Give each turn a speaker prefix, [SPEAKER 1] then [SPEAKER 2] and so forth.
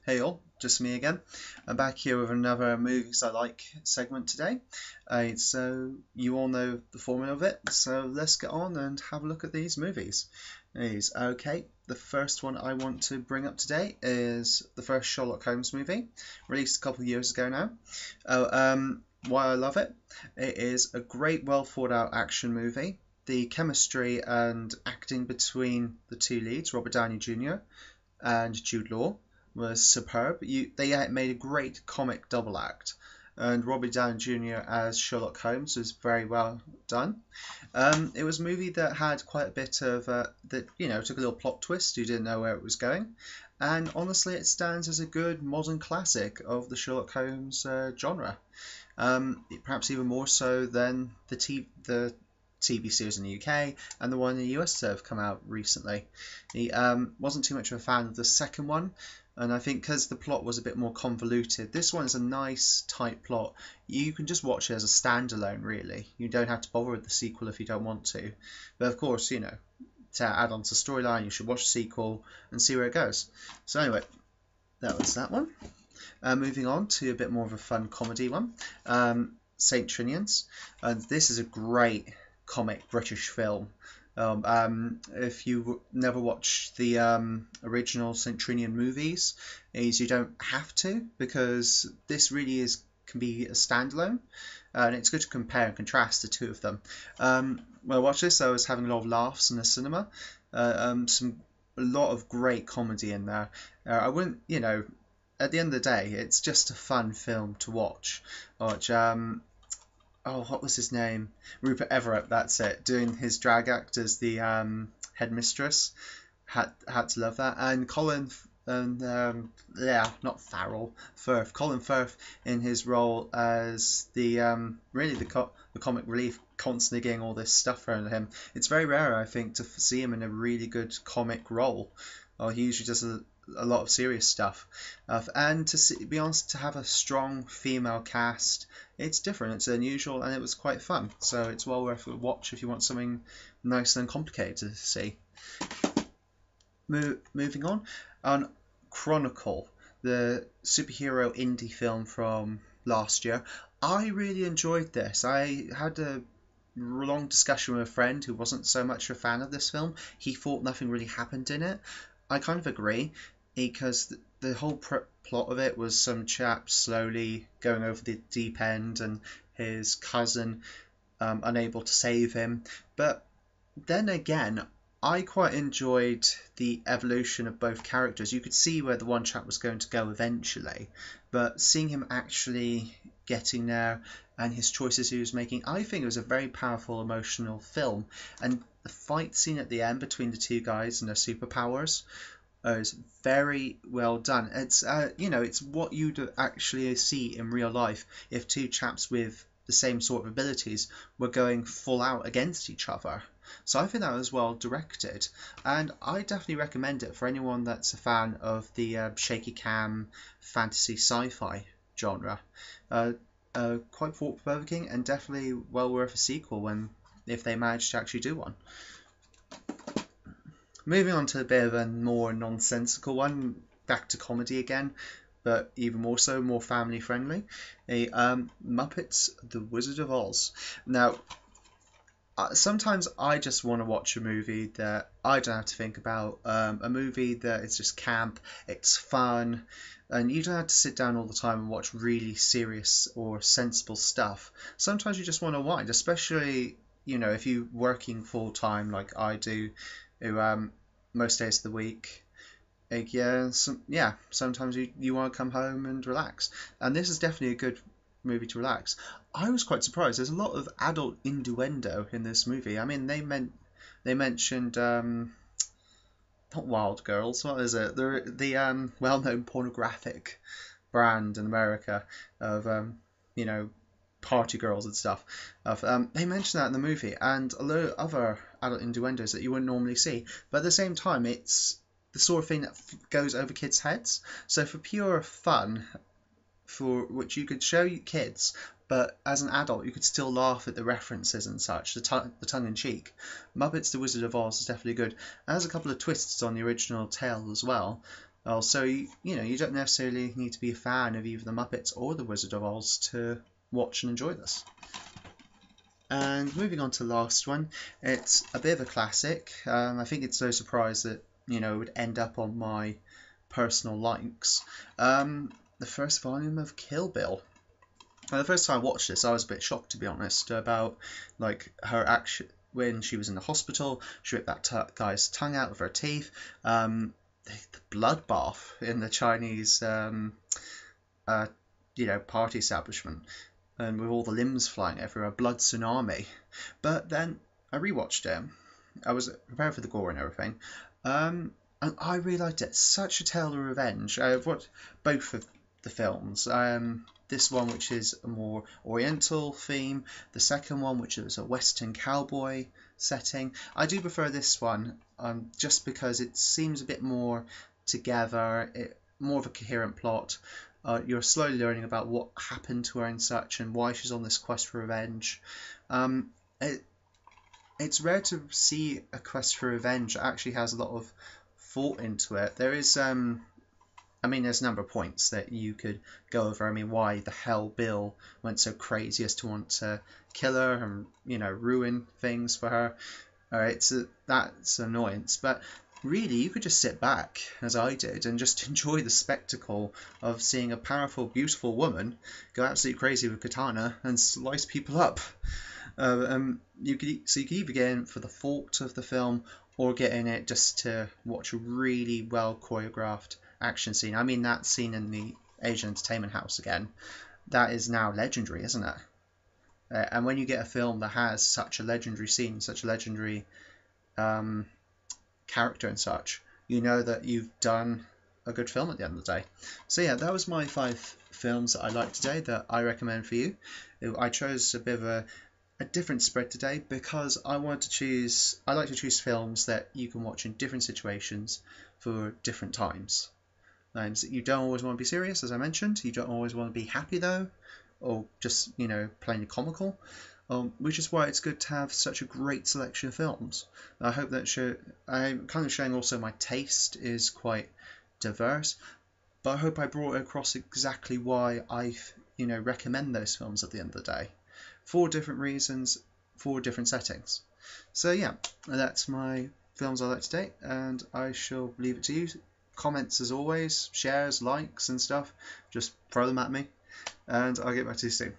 [SPEAKER 1] Hey all, just me again. I'm back here with another Movies I Like segment today. So you all know the formula of it, so let's get on and have a look at these movies. Okay, the first one I want to bring up today is the first Sherlock Holmes movie, released a couple of years ago now. Why I love it? It is a great, well thought out action movie. The chemistry and acting between the two leads, Robert Downey Jr. and Jude Law, was superb. They made a great comic double act, and Robert Downey Jr. as Sherlock Holmes was very well done. It was a movie that had quite a bit of took a little plot twist. You didn't know where it was going, and honestly, it stands as a good modern classic of the Sherlock Holmes genre. Perhaps even more so than the TV series in the UK and the one in the US that have come out recently. He wasn't too much of a fan of the second one, and I think because the plot was a bit more convoluted. This one is a nice, tight plot. You can just watch it as a standalone, really. You don't have to bother with the sequel if you don't want to. But of course, to add on to the storyline, you should watch the sequel and see where it goes. So anyway, that was that one. Moving on to a bit more of a fun comedy one. St. Trinians. And this is a great comic British film. If you never watched the original St. Trinian movies, you don't have to, because this really can be a standalone, and it's good to compare and contrast the two of them. When I watched this, I was having a lot of laughs in the cinema. A lot of great comedy in there. I wouldn't, at the end of the day, it's just a fun film to watch. What was his name? Rupert Everett, that's it, doing his drag act as the headmistress. Had to love that. And Colin Firth in his role as the comic relief, constantly getting all this stuff thrown at him. It's very rare, I think, to see him in a really good comic role. He usually does a lot of serious stuff, and be honest, to have a strong female cast, it's different, it's unusual, and it was quite fun. So it's well worth a watch if you want something nice and complicated to see. Moving on Chronicle, the superhero indie film from last year. I really enjoyed this. I had a long discussion with a friend who wasn't so much a fan of this film. He thought nothing really happened in it. I kind of agree, because the whole plot of it was some chap slowly going over the deep end and his cousin unable to save him. But then again, I quite enjoyed the evolution of both characters. You could see where the one chap was going to go eventually, but seeing him actually getting there and his choices he was making, I think it was a very powerful, emotional film. And the fight scene at the end between the two guys and their superpowers is very well done. It's it's what you'd actually see in real life if two chaps with the same sort of abilities were going full out against each other. So I think that was well directed, and I definitely recommend it for anyone that's a fan of the shaky cam fantasy sci-fi genre. Quite thought-provoking, and definitely well worth a sequel if they manage to actually do one. Moving on to a bit of a more nonsensical one, back to comedy again, but even more so, more family friendly. Muppets The Wizard of Oz. Now, sometimes I just want to watch a movie that I don't have to think about, a movie that is just camp, it's fun, and you don't have to sit down all the time and watch really serious or sensible stuff. Sometimes you just want to wind, especially, if you're working full time like I do, most days of the week. Sometimes you want to come home and relax, and this is definitely a good movie to relax. I was quite surprised. There's a lot of adult innuendo in this movie. I mean, they mentioned not Wild Girls. What is it? The well-known pornographic brand in America of party girls and stuff. They mentioned that in the movie, and a lot of other adult innuendos that you wouldn't normally see. But at the same time, it's the sort of thing that goes over kids' heads. So for pure fun, for which you could show your kids, but as an adult you could still laugh at the references and such, the tongue-in-cheek. Muppets The Wizard of Oz is definitely good. It has a couple of twists on the original tale as well, Also, you don't necessarily need to be a fan of either the Muppets or the Wizard of Oz to watch and enjoy this. And moving on to the last one, it's a bit of a classic. I think it's no surprise that it would end up on my personal likes. The first volume of Kill Bill. The first time I watched this, I was a bit shocked, to be honest, about like her action when she was in the hospital. She ripped that guy's tongue out with her teeth. The bloodbath in the Chinese, party establishment, and with all the limbs flying everywhere, blood tsunami. But then I rewatched it. I was prepared for the gore and everything. And I really liked it. Such a tale of revenge. I've watched both of the films. This one, which is a more oriental theme. The second one, which is a western cowboy setting. I do prefer this one, just because it seems a bit more together, more of a coherent plot. You're slowly learning about what happened to her and such, and why she's on this quest for revenge. It's rare to see a quest for revenge that actually has a lot of thought into it. There is, there's a number of points that you could go over. Why the hell Bill went so crazy as to want to kill her and, ruin things for her. That's an annoyance. But really, you could just sit back, as I did, and just enjoy the spectacle of seeing a powerful, beautiful woman go absolutely crazy with katana and slice people up. You could either get in for the thought of the film, or get in it just to watch a really well choreographed action scene. That scene in the Asian Entertainment House again, that is now legendary, isn't it? And when you get a film that has such a legendary scene, such a legendary character and such, you know that you've done a good film at the end of the day. So yeah, that was my 5 films that I liked today that I recommend for you. I chose a bit of a different spread today because I like to choose films that you can watch in different situations for different times. You don't always want to be serious, as I mentioned. You don't always want to be happy though, or just plainly comical. Which is why it's good to have such a great selection of films. I hope that I'm kind of showing also my taste is quite diverse, but I hope I brought across exactly why I recommend those films at the end of the day. 4 different reasons, 4 different settings. So yeah, that's my films I like today, and I shall leave it to you. Comments as always, shares, likes and stuff, just throw them at me, and I'll get back to you soon.